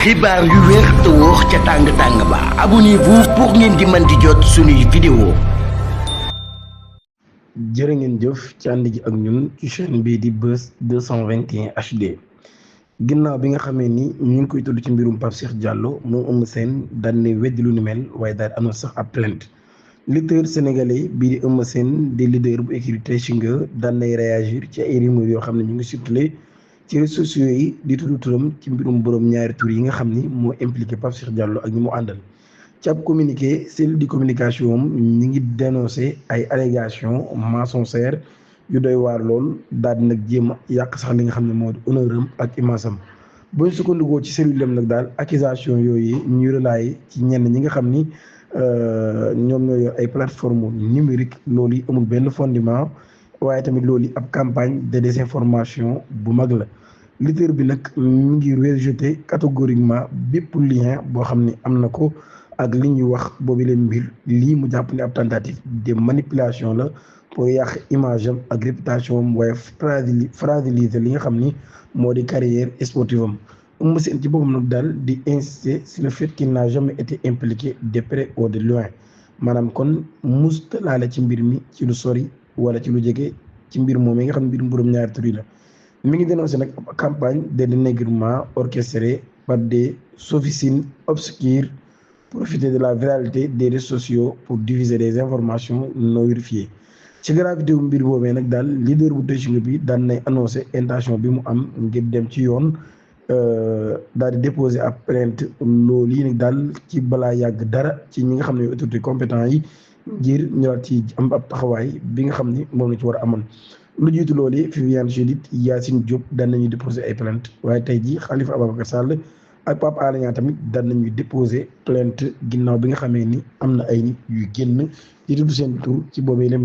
xibaar yu wér te wóor ca tàng-tàng ba abonnez-vous pour ngeen di mën di jot suñuy vidéo. jërë ngeen jëf ci ànd gi ak ñun ci chaîne bii di Buzz 221 HD ginnaaw bi nga xamee ni ñu ngi koy tudd ci mbirum Pape Cheikh Diallo moom Eumeu Sène daan ne weddi lu ni mel waaye daal am na sax ab plainte lutteur sénégalais bii di Eumeu Sène di leader bu écurie Teranga daan nay réagir ci ay rumeurs yoo xam ne ñu ngi circulé ci réseaux sociaux yi di tudd turam ci mbirum borom ñaari tur yi nga xam ni moo impliqué Pape Cheikh Diallo ak ñi mu àndal. ci ab communiqué cellule de communication am ñi ngi dénoncé ay allégations mensongères yu doy waar lool daal di nag jéem a yàq sax li nga xam ne moo di honneur am ak image am bu ñu sukkandikoo ci cellule am nag daal accusation yooyu ñuy relayé ci ñenn ñi nga xam ni ñoom ñoo yor ay plateforme numérique loolu yi amul benn fondement waaye tamit loolu yi ab campagne de désinformation bu mag la. lutteur bi nag mu ngi rejeté catégoriquement bépp lien boo xam ne am na ko ak li ñuy wax boobu leen mbir lii mu jàpp ne ab tentative de manipulation la pour yàq image am ak réputation am waaye fragiliser li nga xam ni moo di carrière sportive am. Eumeu Sène ci boppam nag daal di insister sur le fait qu'il n'a jamais été impliqué de près ou de loin maanaam kon musta laale ci mbir mi ci lu sori wala ci lu jege ci mbir moom yi nga xam ne mbirum borom ñaari tur yi la. mi ngi dénoncé nag campagne de dénigrement orchestrée par des sophismes obscurs profiter de la viralité des réseaux sociaux pour diffuser des informations non vérifiées ci gravité wu mbir boobee nag daal leader bu Teranga bi daan nay annoncé intention bi mu am ngir dem ci yoon daal di déposer ab plainte loolu yi nag daal ci balaa yàgg dara ci ñi nga xam ne autorités compétents yi ngir ñëwaat ci am ab taxawaay bi nga xam ni moom la ci war a amoon. lu jiitu loolu yi Viviane Chidid Yacine Diop daan nañu déposer ay plainte waaye tey jii Khalifa Ababacar Sall ak Pape Alé Niang tamit daan nañu déposer plainte ginnaaw bi nga xamee ni am na ay nit yu génn di tudd seen tur ci boobee leen